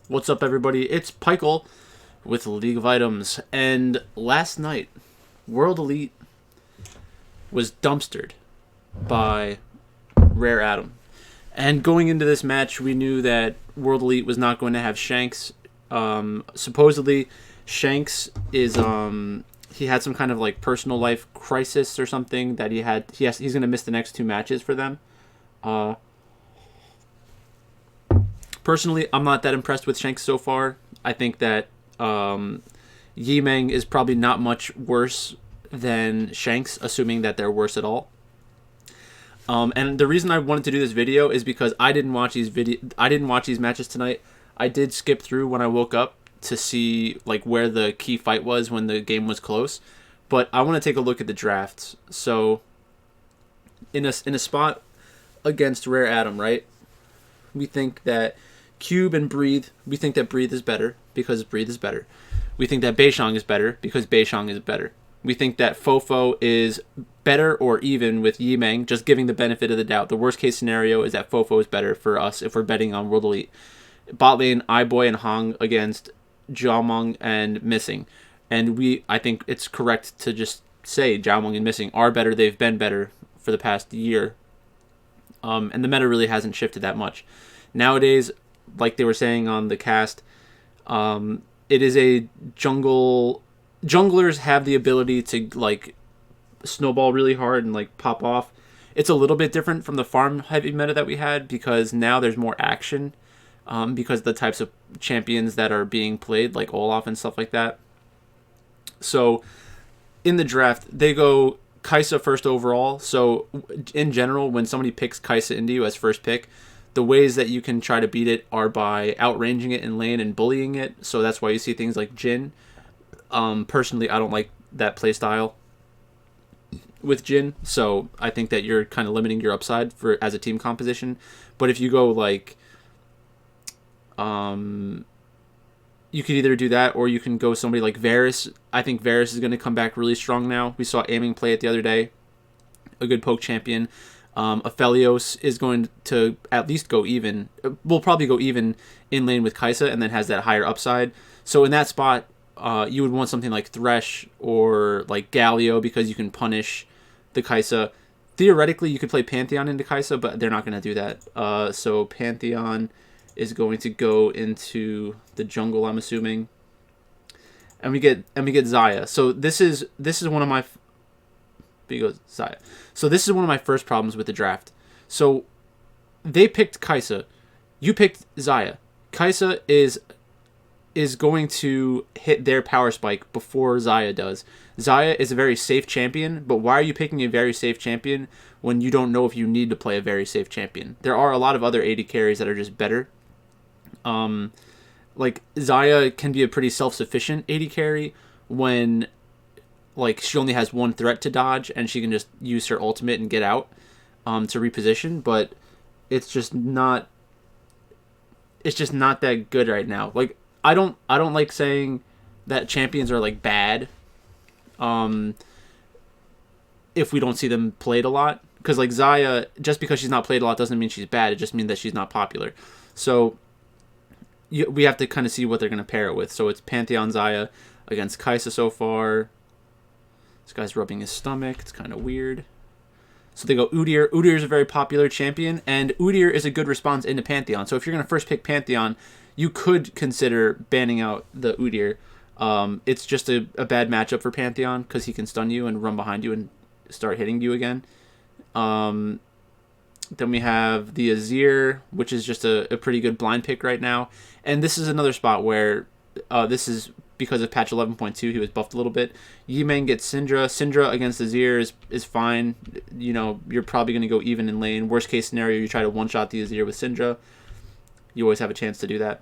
What's up, everybody? It's Pikel with League of Items, and last night, World Elite was dumpstered by Rare Atom. And going into this match, we knew that World Elite was not going to have Shanks. Supposedly, Shanks is he had some kind of like personal life crisis or something that he's going to miss the next two matches for them. Uh, Personally, I'm not that impressed with Shanks so far. I think that Yimeng is probably not much worse than Shanks, assuming that they're worse at all. And the reason I wanted to do this video is because I didn't watch these matches tonight. I did skip through when I woke up to see like where the key fight was when the game was close, but I want to take a look at the drafts. So in a spot against Rare Atom, right? We think that Cube and Breathe, we think that Breathe is better because Breathe is better. We think that Beishang is better because Beishang is better. We think that Fofo is better or even with Yimeng, just giving the benefit of the doubt. The worst case scenario is that Fofo is better for us if we're betting on World Elite. Bot lane, iBoy and Hong against Jiaomeng and Missing. And I think it's correct to just say Jiaomeng and Missing are better. They've been better for the past year. And the meta really hasn't shifted that much. Nowadays, like they were saying on the cast, it is a jungle. Junglers have the ability to like snowball really hard and like pop off. It's a little bit different from the farm heavy meta that we had because now there's more action because of the types of champions that are being played, like Olaf and stuff like that. So in the draft, they go Kai'Sa first overall. So in general, when somebody picks Kai'Sa into you as first pick, the ways that you can try to beat it are by outranging it in lane and bullying it. So that's why you see things like Jhin. Personally, I don't like that playstyle with Jhin. So I think that you're kind of limiting your upside for as a team composition. But if you go like, you could either do that or you can go somebody like Varus. I think Varus is going to come back really strong now. We saw Aiming play it the other day. A good poke champion. Aphelios is going to at least go even. Will probably go even in lane with Kai'Sa and then has that higher upside. So in that spot, you would want something like Thresh or like Galio because you can punish the Kai'Sa. Theoretically, you could play Pantheon into Kai'Sa, but they're not going to do that. So Pantheon is going to go into the jungle, I'm assuming. And we get Xayah. So this is one of my Xayah. So this is one of my first problems with the draft. So they picked Kai'Sa. You picked Xayah. Kai'Sa is going to hit their power spike before Xayah does. Xayah is a very safe champion, but why are you picking a very safe champion when you don't know if you need to play a very safe champion? There are a lot of other AD carries that are just better. Like Xayah can be a pretty self-sufficient AD carry when like she only has one threat to dodge and she can just use her ultimate and get out to reposition, but it's just not that good right now. Like I don't like saying that champions are like bad if we don't see them played a lot, because like Xayah, just because she's not played a lot doesn't mean she's bad. It just means that she's not popular. So we have to kind of see what they're going to pair it with. So it's Pantheon Xayah against Kai'Sa so far. This guy's rubbing his stomach. It's kind of weird. So they go Udyr. Udyr is a very popular champion, and Udyr is a good response into Pantheon. So if you're going to first pick Pantheon, you could consider banning out the Udyr. It's just a bad matchup for Pantheon because he can stun you and run behind you and start hitting you again. Then we have the Azir, which is just a pretty good blind pick right now. And this is another spot where this is because of patch 11.2, he was buffed a little bit. Yimeng gets Syndra. Syndra against Azir is fine. You know, you're probably going to go even in lane. Worst case scenario, you try to one-shot the Azir with Syndra. You always have a chance to do that.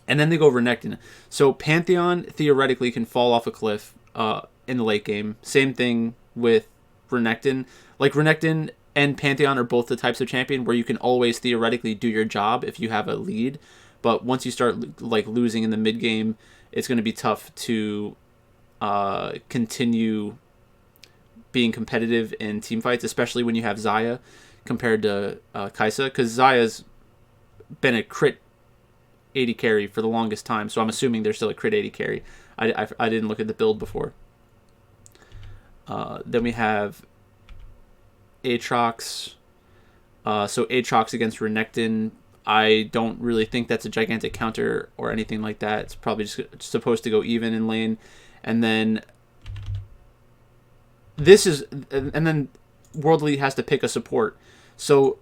And then they go Renekton. So Pantheon theoretically can fall off a cliff in the late game. Same thing with Renekton. Like Renekton and Pantheon are both the types of champion where you can always theoretically do your job if you have a lead. But once you start like losing in the mid game, it's going to be tough to continue being competitive in team fights, especially when you have Xayah compared to Kai'Sa, because Xayah's been a crit AD carry for the longest time, so I'm assuming they're still a crit AD carry. I didn't look at the build before. Then we have Aatrox. So Aatrox against Renekton. I don't really think that's a gigantic counter or anything like that. It's probably just supposed to go even in lane. And then World Elite has to pick a support. So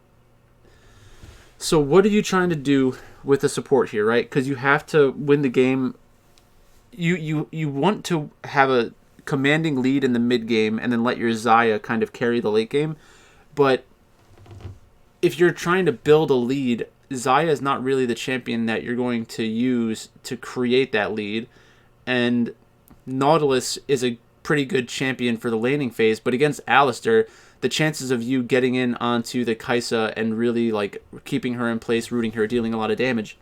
what are you trying to do with the support here, right? Because you have to win the game. You want to have a commanding lead in the mid game and then let your Xayah kind of carry the late game. But if you're trying to build a lead, Xayah is not really the champion that you're going to use to create that lead. And Nautilus is a pretty good champion for the laning phase, but against Alistar, the chances of you getting in onto the Kai'Sa and really like keeping her in place, rooting her, dealing a lot of damage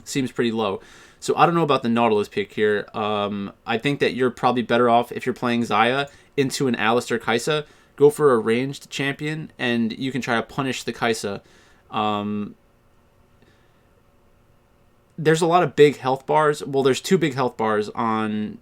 seems pretty low. So I don't know about the Nautilus pick here. I think that you're probably better off if you're playing Xayah into an Alistar Kai'Sa. Go for a ranged champion, and you can try to punish the Kai'Sa. There's a lot of big health bars. Well, there's 2 big health bars on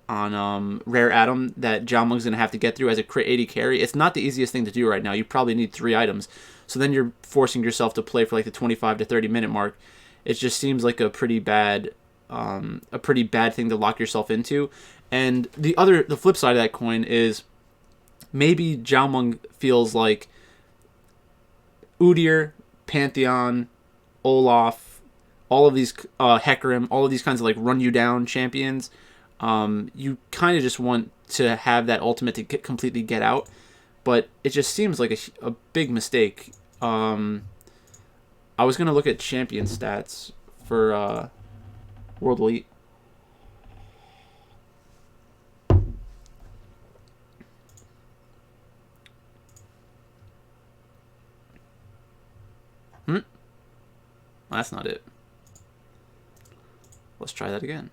Rare Atom that Xiaomeng's going to have to get through as a crit AD carry. It's not the easiest thing to do right now. You probably need 3 items. So then you're forcing yourself to play for like the 25 to 30 minute mark. It just seems like a pretty bad thing to lock yourself into. And the flip side of that coin is maybe Xiaomeng feels like Udyr, Pantheon, Olaf, all of these Hecarim, all of these kinds of like run you down champions. You kind of just want to have that ultimate to completely get out, but it just seems like a big mistake. I was going to look at champion stats for World Elite. That's not it. Let's try that again.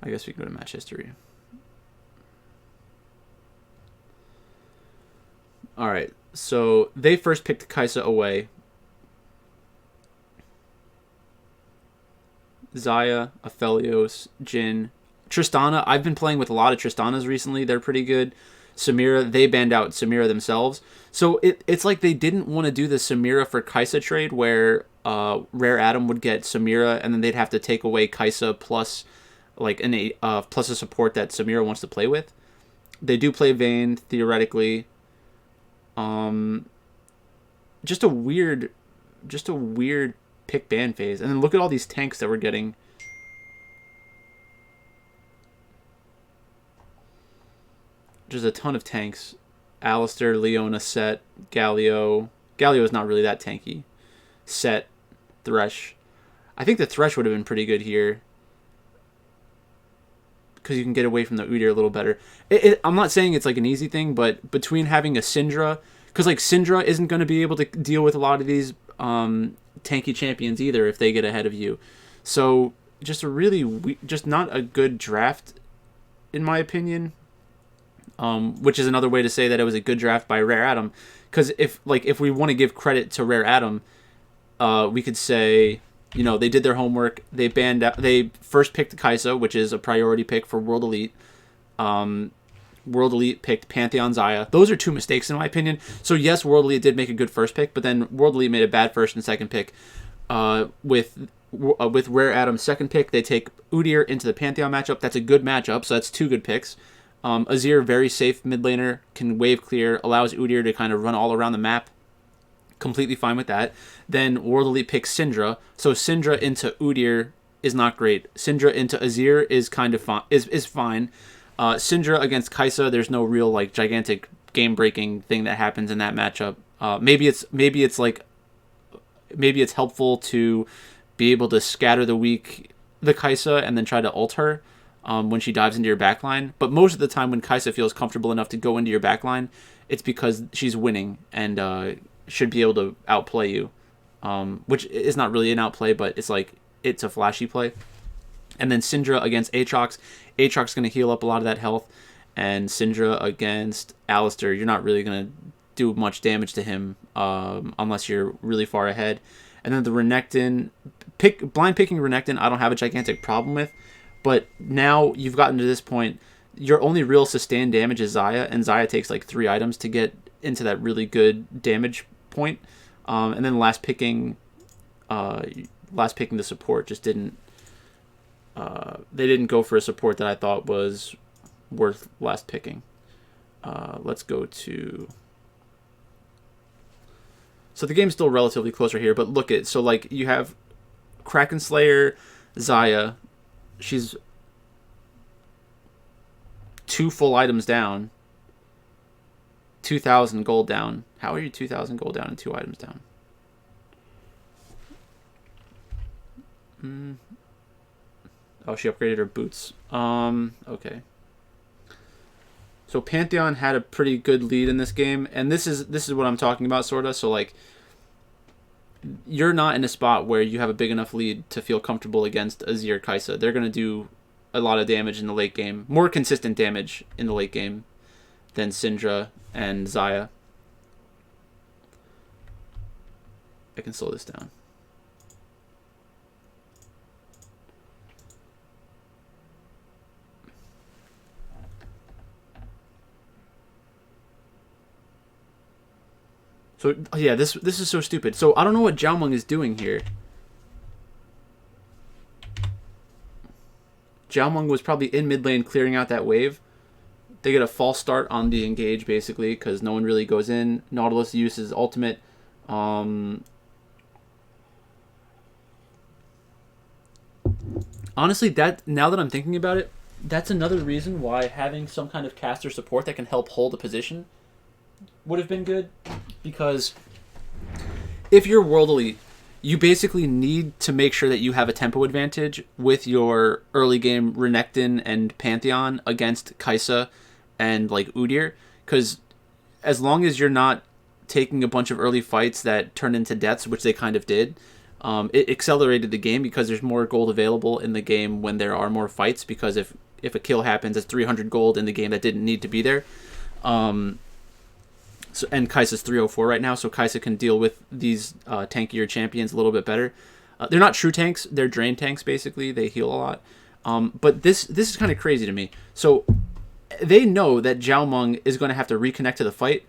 I guess we can go to match history. Alright, so they first picked Kai'Sa away. Xayah, Aphelios, Jhin, Tristana. I've been playing with a lot of Tristanas recently. They're pretty good. Samira, they banned out Samira themselves. So it's like they didn't want to do the Samira for Kai'Sa trade where Rare Atom would get Samira and then they'd have to take away Kai'Sa plus like plus a support that Samira wants to play with. They do play Vayne theoretically. Just a weird pick ban phase. And then look at all these tanks that we're getting. There's a ton of tanks. Alistar, Leona, Set, Galio. Galio is not really that tanky. Set, Thresh. I think the Thresh would have been pretty good here, because you can get away from the Udyr a little better. I'm not saying it's like an easy thing, but between having a Syndra, because like Syndra isn't going to be able to deal with a lot of these tanky champions either if they get ahead of you. So just just not a good draft, in my opinion. Which is another way to say that it was a good draft by Rare Atom, because if we want to give credit to Rare Atom, we could say, they did their homework. They they first picked Kai'Sa, which is a priority pick for World Elite. World Elite picked Pantheon Xayah. Those are 2 mistakes in my opinion. So yes, World Elite did make a good first pick, but then World Elite made a bad first and second pick. With Rare Atom's second pick, they take Udyr into the Pantheon matchup. That's a good matchup, so that's 2 good picks. Azir, very safe mid laner, can wave clear, allows Udyr to kind of run all around the map. Completely fine with that. Then World Elite picks Syndra. So Syndra into Udyr is not great. Syndra into Azir is kind of is fine. Syndra against Kai'Sa, there's no real like gigantic game breaking thing that happens in that matchup. Maybe it's helpful to be able to scatter the Kai'Sa and then try to ult her when she dives into your backline. But most of the time when Kai'Sa feels comfortable enough to go into your backline, it's because she's winning and should be able to outplay you, which is not really an outplay, but it's a flashy play. And then Syndra against Aatrox. Aatrox is going to heal up a lot of that health, and Syndra against Alistar, you're not really going to do much damage to him unless you're really far ahead. And then the Renekton, blind picking Renekton, I don't have a gigantic problem with. But now you've gotten to this point, your only real sustained damage is Xayah, and Xayah takes like 3 items to get into that really good damage point. And then last picking the support just didn't. They didn't go for a support that I thought was worth last picking. Let's go to. So the game's still relatively closer here, but look at, so like you have Kraken Slayer, Xayah. She's 2 full items down. 2,000 gold down. How are you 2,000 gold down and 2 items down? Oh, she upgraded her boots. Okay. So Pantheon had a pretty good lead in this game, and this is what I'm talking about, sorta. So like, you're not in a spot where you have a big enough lead to feel comfortable against Azir Kai'Sa. They're gonna do a lot of damage in the late game, more consistent damage in the late game than Syndra and Xayah. I can slow this down. So yeah, this is so stupid. So I don't know what Xiaomeng is doing here. Xiaomeng was probably in mid lane clearing out that wave. They get a false start on the engage basically because no one really goes in. Nautilus uses ultimate. Honestly, that now that I'm thinking about it, that's another reason why having some kind of caster support that can help hold a position would have been good. Because if you're World Elite, you basically need to make sure that you have a tempo advantage with your early game Renekton and Pantheon against Kai'Sa and like Udyr. Because as long as you're not taking a bunch of early fights that turn into deaths, which they kind of did, it accelerated the game because there's more gold available in the game when there are more fights. Because if a kill happens, it's 300 gold in the game that didn't need to be there. So, and Kai'Sa's 304 right now, so Kai'Sa can deal with these tankier champions a little bit better. They're not true tanks; they're drain tanks basically. They heal a lot. But this is kind of crazy to me. So they know that Xiaomeng is going to have to reconnect to the fight.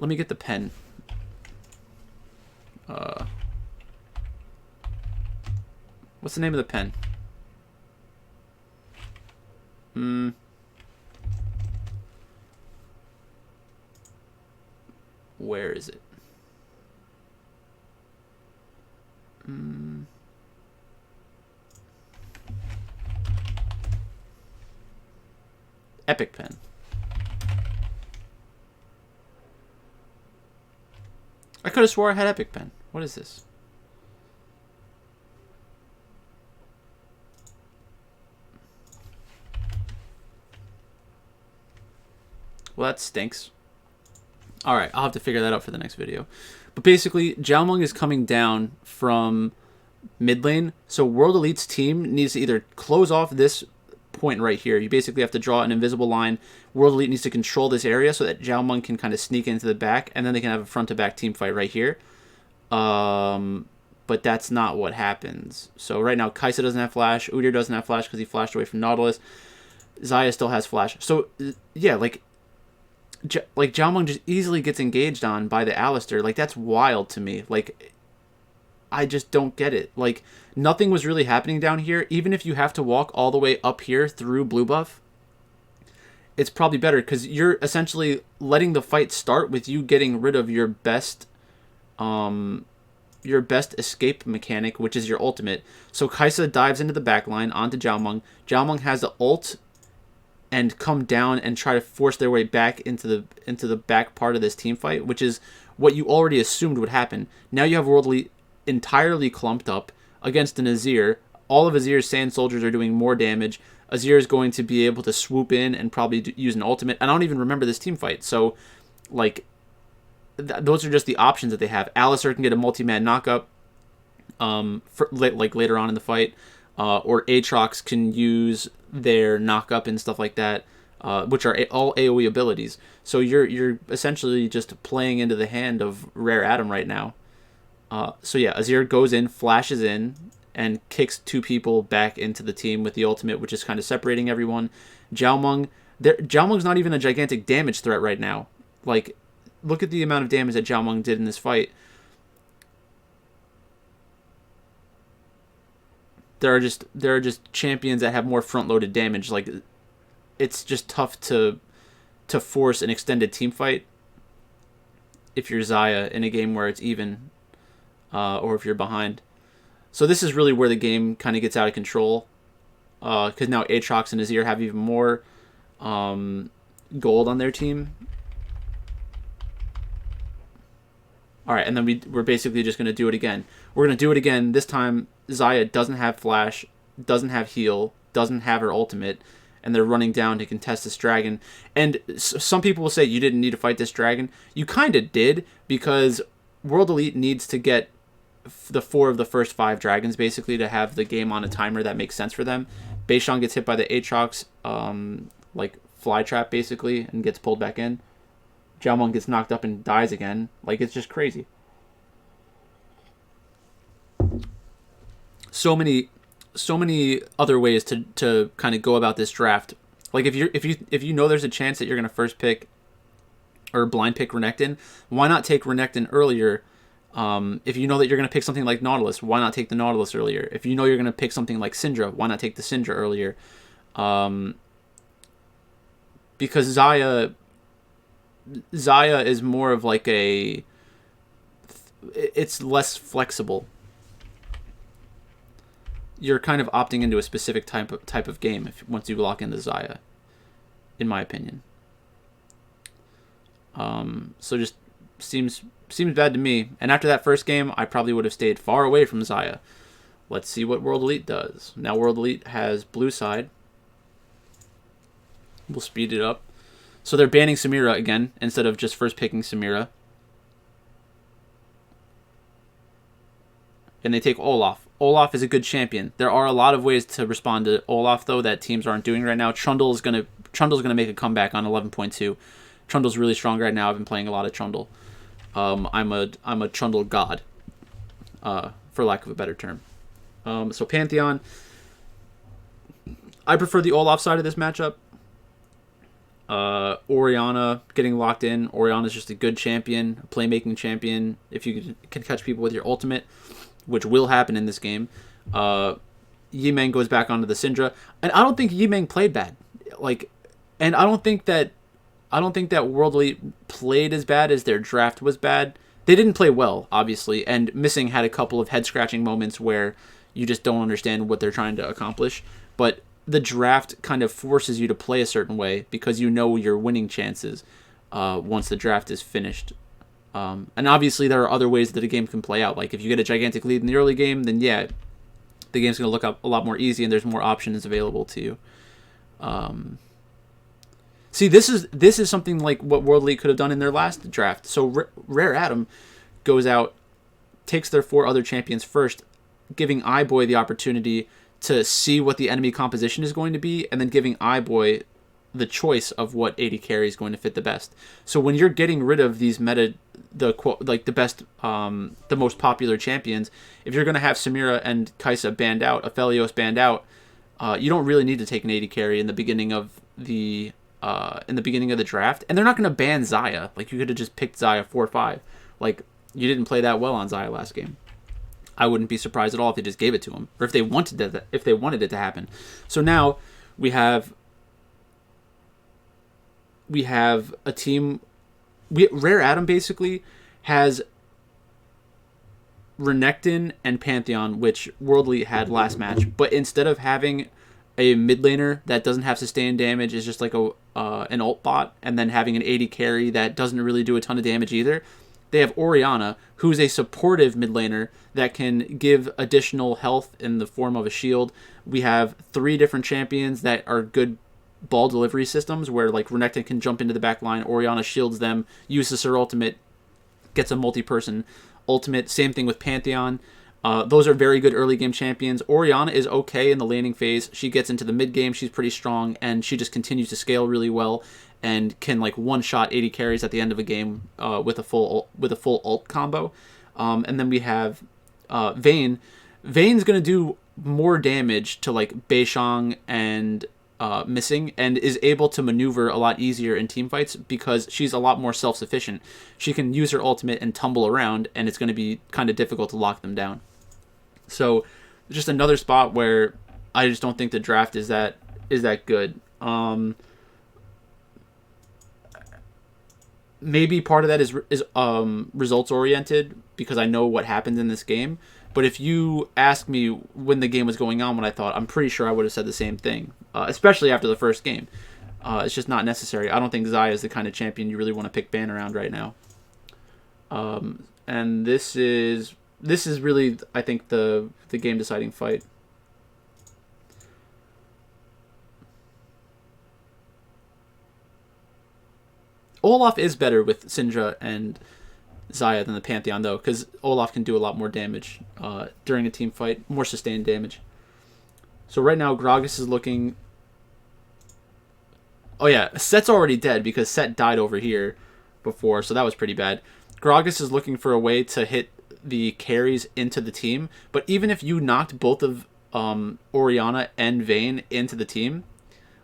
Let me get the pen. What's the name of the pen? Where is it? Epic Pen. I could have swore I had Epic Pen. What is this? Well, that stinks. Alright, I'll have to figure that out for the next video. But basically, Xiaomeng is coming down from mid lane, so World Elite's team needs to either close off this point right here. You basically have to draw an invisible line. World Elite needs to control this area so that Xiaomeng can kind of sneak into the back, and then they can have a front-to-back team fight right here. But that's not what happens. So right now, Kai'Sa doesn't have flash. Udyr doesn't have flash because he flashed away from Nautilus. Xayah still has flash. So, yeah, like Xiaomeng just easily gets engaged on by the Alistar. Like, that's wild to me. Like, I just don't get it. Like, nothing was really happening down here. Even if you have to walk all the way up here through blue buff, it's probably better because you're essentially letting the fight start with you getting rid of your best escape mechanic, which is your ultimate. So Kai'Sa dives into the backline onto Xiaomeng. Xiaomeng has the ult and come down and try to force their way back into the back part of this team fight, which is what you already assumed would happen. Now you have World Elite entirely clumped up against an Azir. All of Azir's Sand Soldiers are doing more damage. Azir is going to be able to swoop in and probably use an ultimate. I don't even remember this team fight. So, like, those are just the options that they have. Alistar can get a multi-man knockup later on in the fight. Or Aatrox can use their knockup and stuff like that. which are all AoE abilities. So you're essentially just playing into the hand of Rare Atom right now. So yeah, Azir goes in, flashes in, and kicks two people back into the team with the ultimate, which is kind of separating everyone. Zhao Meng's not even a gigantic damage threat right now. Like, look at the amount of damage that Zhao Meng did in this fight. There are just champions that have more front-loaded damage. Like, it's just tough to force an extended team fight if you're Xayah in a game where it's even, or if you're behind. So this is really where the game kind of gets out of control, because now Aatrox and Azir have even more gold on their team. All right, and then we're basically just going to do it again. We're going to do it again. This time, Xayah doesn't have flash, doesn't have heal, doesn't have her ultimate, and they're running down to contest this dragon. And some people will say you didn't need to fight this dragon. You kind of did, because World Elite needs to get the 4 of the first 5 dragons, basically, to have the game on a timer that makes sense for them. Beishang gets hit by the Aatrox, like, fly trap, basically, and gets pulled back in. Zhao Meng gets knocked up and dies again. Like, it's just crazy. So many other ways to kind of go about this draft. Like, if you know there's a chance that you're gonna first pick or blind pick Renekton, why not take Renekton earlier? If you know that you're gonna pick something like Nautilus, why not take the Nautilus earlier? If you know you're gonna pick something like Syndra, why not take the Syndra earlier? Because Xayah is more of like it's less flexible. You're kind of opting into a specific type of game once you lock into Xayah, in my opinion. So just seems bad to me. And after that first game, I probably would have stayed far away from Xayah. Let's see what World Elite does. Now World Elite has blue side. We'll speed it up. So they're banning Samira again, instead of just first picking Samira. And they take Olaf. Olaf is a good champion. There are a lot of ways to respond to Olaf, though, that teams aren't doing right now. Trundle's gonna make a comeback on 11.2. Trundle's really strong right now. I've been playing a lot of Trundle. I'm a Trundle god, for lack of a better term. So Pantheon. I prefer the Olaf side of this matchup. Orianna getting locked in. Orianna's just a good champion, a playmaking champion. If you can catch people with your ultimate, which will happen in this game. Yimeng goes back onto the Syndra, and I don't think Yimeng played bad. And I don't think that World Elite played as bad as their draft was bad. They didn't play well, obviously, and Missing had a couple of head-scratching moments where you just don't understand what they're trying to accomplish. But the draft kind of forces you to play a certain way because you know your winning chances once the draft is finished. And obviously there are other ways that a game can play out. Like if you get a gigantic lead in the early game, then yeah, the game's going to look up a lot more easy and there's more options available to you. See, this is something like what World Elite could have done in their last draft. So Rare Atom goes out, takes their 4 other champions first, giving iBoy the opportunity to see what the enemy composition is going to be, and then giving iBoy the choice of what AD carry is going to fit the best. So when you're getting rid of these the best, the most popular champions, if you're going to have Samira and Kai'Sa banned out, Aphelios banned out, you don't really need to take an AD carry in the beginning of the draft, and they're not going to ban Xayah. Like you could have just picked Xayah 4-5. Like you didn't play that well on Xayah last game. I wouldn't be surprised at all if they just gave it to him, or if they wanted it to happen. So now we have a team. Rare Atom basically has Renekton and Pantheon, which World Elite had last match, but instead of having a mid laner that doesn't have sustained damage, is just like an ult bot, and then having an AD carry that doesn't really do a ton of damage either, they have Orianna, who's a supportive mid laner that can give additional health in the form of a shield. We have 3 different champions that are good ball delivery systems, where like Renekton can jump into the back line, Orianna shields them, uses her ultimate, gets a multi-person ultimate. Same thing with Pantheon. Those are very good early game champions. Orianna is okay in the laning phase. She gets into the mid game, she's pretty strong, and she just continues to scale really well and can like one shot 80 carries at the end of a game with a full ult combo. And then we have Vayne. Vayne's gonna do more damage to like Beishang and Missing, and is able to maneuver a lot easier in team fights because she's a lot more self-sufficient. She can use her ultimate and tumble around, and it's going to be kind of difficult to lock them down. So just another spot where I just don't think the draft is that good. Maybe part of that is results oriented because I know what happens in this game. But if you asked me when the game was going on, I'm pretty sure I would have said the same thing, especially after the first game. It's just not necessary. I don't think Xayah is the kind of champion you really want to pick ban around right now. And this is really, I think, the game deciding fight. Olaf is better with Syndra and Xayah than the Pantheon, though, because Olaf can do a lot more damage during a team fight, more sustained damage. So right now, Gragas is looking... Oh yeah, Set's already dead because Set died over here before, so that was pretty bad. Gragas is looking for a way to hit the carries into the team, but even if you knocked both of Orianna and Vayne into the team,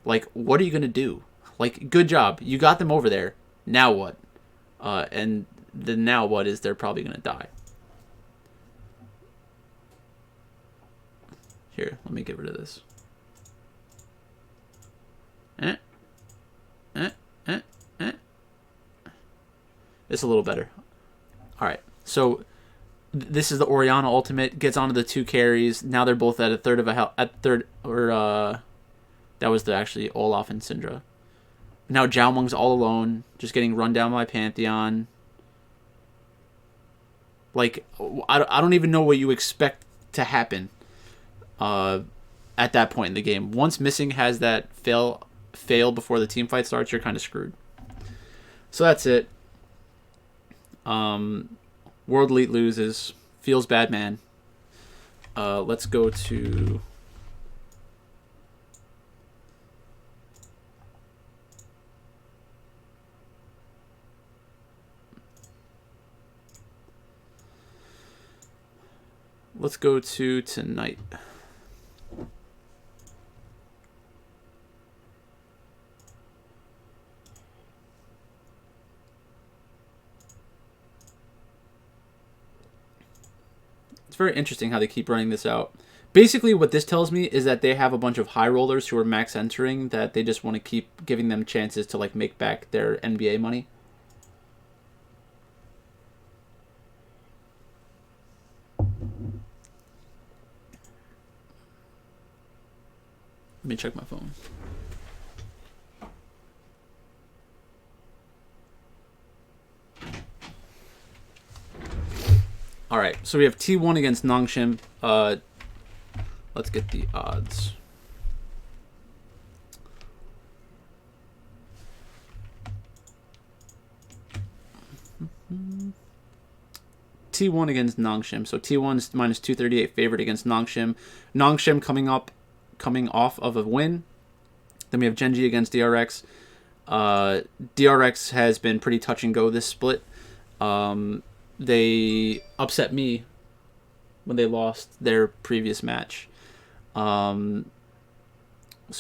like, what are you going to do? Like, good job. You got them over there. Now what? And the now what is they're probably going to die. Here, let me get rid of this. It's a little better. Alright, so this is the Orianna ultimate. Gets onto the 2 carries. Now they're both at a third of a health. That was actually Olaf and Syndra. Now Zhao Meng's all alone, just getting run down by Pantheon. Like, I don't even know what you expect to happen at that point in the game. Once Missing has that fail before the team fight starts, you're kind of screwed. So that's it. World Elite loses. Feels bad, man. Let's go to... Let's go to tonight. It's very interesting how they keep running this out. Basically, what this tells me is that they have a bunch of high rollers who are max entering that they just want to keep giving them chances to like make back their NBA money. Let me check my phone. All right, so we have T1 against Nongshim. Let's get the odds. T1 against Nongshim. So T1's minus 238 favorite against Nongshim. Nongshim coming off of a win. Then we have Genji against DRX. DRX has been pretty touch and go this split. They upset me when they lost their previous match. So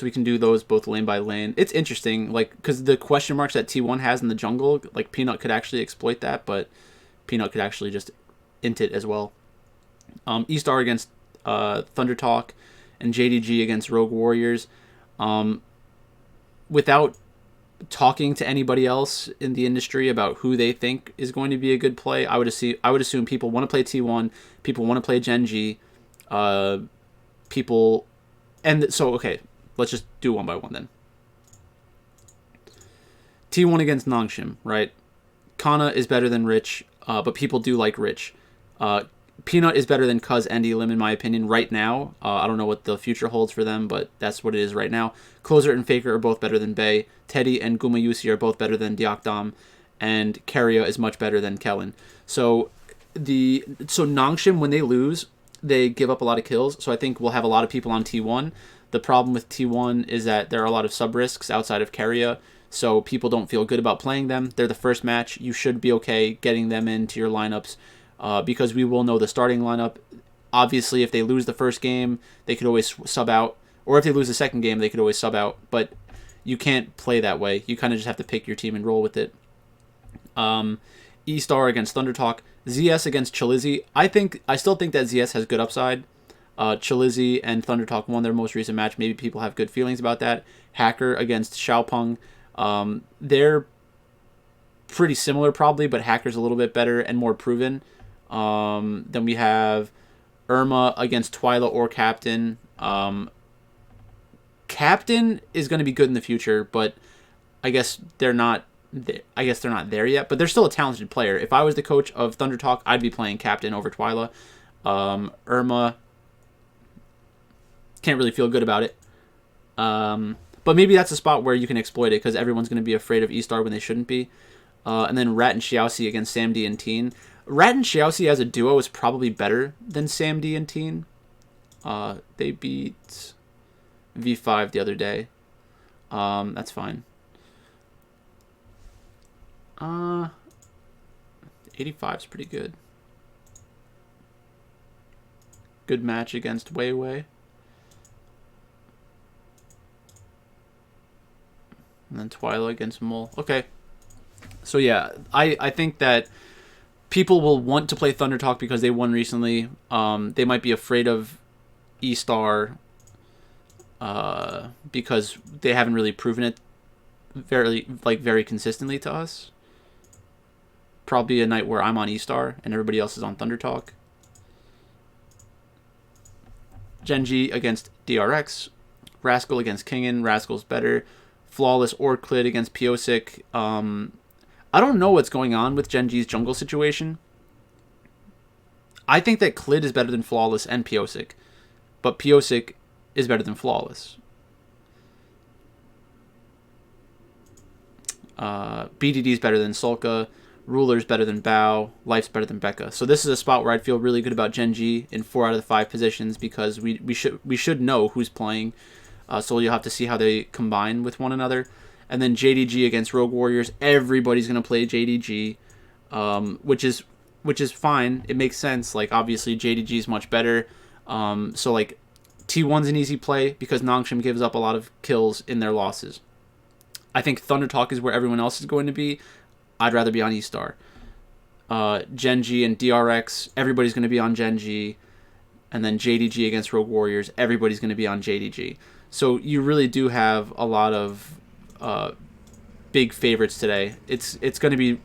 we can do those both lane by lane. It's interesting, like, because the question marks that T1 has in the jungle, like, Peanut could actually exploit that, but Peanut could actually just int it as well. E-Star against Thunder Talk and JDG against Rogue Warriors. Without talking to anybody else in the industry about who they think is going to be a good play, I would assume people want to play T1, people want to play Genji, people, and so okay, let's just do one by one then. T1 against Nongshim, right? Kana is better than Rich, but people do like Rich. Peanut is better than Cuz and Elim, in my opinion, right now. I don't know what the future holds for them, but that's what it is right now. Closer and Faker are both better than Bay. Teddy and Gumayusi are both better than Diakdam. And Keria is much better than Kellen. So Nongshim, when they lose, they give up a lot of kills. So I think we'll have a lot of people on T1. The problem with T1 is that there are a lot of sub-risks outside of Keria, so people don't feel good about playing them. They're the first match. You should be okay getting them into your lineups because we will know the starting lineup. Obviously, if they lose the first game, they could always sub out. Or if they lose the second game, they could always sub out. But you can't play that way. You kind of just have to pick your team and roll with it. E-Star against ThunderTalk. ZS against Chilizy. I still think that ZS has good upside. Chilizy and ThunderTalk won their most recent match. Maybe people have good feelings about that. Hacker against Xiaopeng. They're pretty similar probably, but Hacker's a little bit better and more proven. Then we have Irma against Twyla or Captain. Captain is going to be good in the future, but I guess they're not there yet. But they're still a talented player. If I was the coach of ThunderTalk, I'd be playing Captain over Twyla. Irma, can't really feel good about it. But maybe that's a spot where you can exploit it because everyone's going to be afraid of E-Star when they shouldn't be. And then Rat and Xiaoxi against Samd and Teen. Rat and Xiaoxi as a duo is probably better than Samd and Teen. They beat V5 the other day. That's fine. 85 is pretty good. Good match against Weiwei. And then Twyla against Mole. Okay. So yeah, I think that people will want to play ThunderTalk because they won recently. They might be afraid of E-Star because they haven't really proven it very consistently to us. Probably a night where I'm on E-Star and everybody else is on ThunderTalk. Genji against DRX. Rascal against Kingen. Rascal's better. Flawless or Clid against Piosik. I don't know what's going on with Genji's jungle situation. I think that Clid is better than Flawless and Piosik. But Piosik is better than Flawless. BDD is better than Sulka. Ruler's better than Bao. Life's better than Becca. So this is a spot where I'd feel really good about Genji in 4 out of the 5 positions because we should know who's playing. So you'll have to see how they combine with one another. And then JDG against Rogue Warriors. Everybody's going to play JDG, which is fine. It makes sense. Like, obviously, JDG is much better. So, like, T1's an easy play because Nongshim gives up a lot of kills in their losses. I think ThunderTalk is where everyone else is going to be. I'd rather be on E-Star. Genji and DRX, everybody's going to be on Genji. And then JDG against Rogue Warriors, everybody's going to be on JDG. So you really do have a lot of big favorites today. It's going to be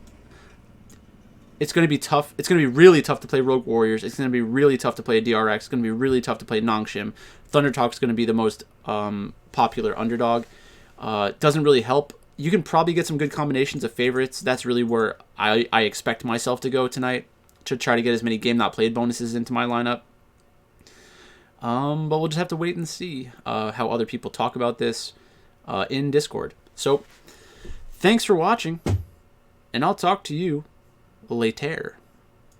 tough. It's going to be really tough to play Rogue Warriors. It's going to be really tough to play DRX. It's going to be really tough to play Nongshim. ThunderTalk's going to be the most popular underdog. Doesn't really help. You can probably get some good combinations of favorites. That's really where I expect myself to go tonight to try to get as many game not played bonuses into my lineup. But we'll just have to wait and see how other people talk about this in Discord. So, thanks for watching, and I'll talk to you later.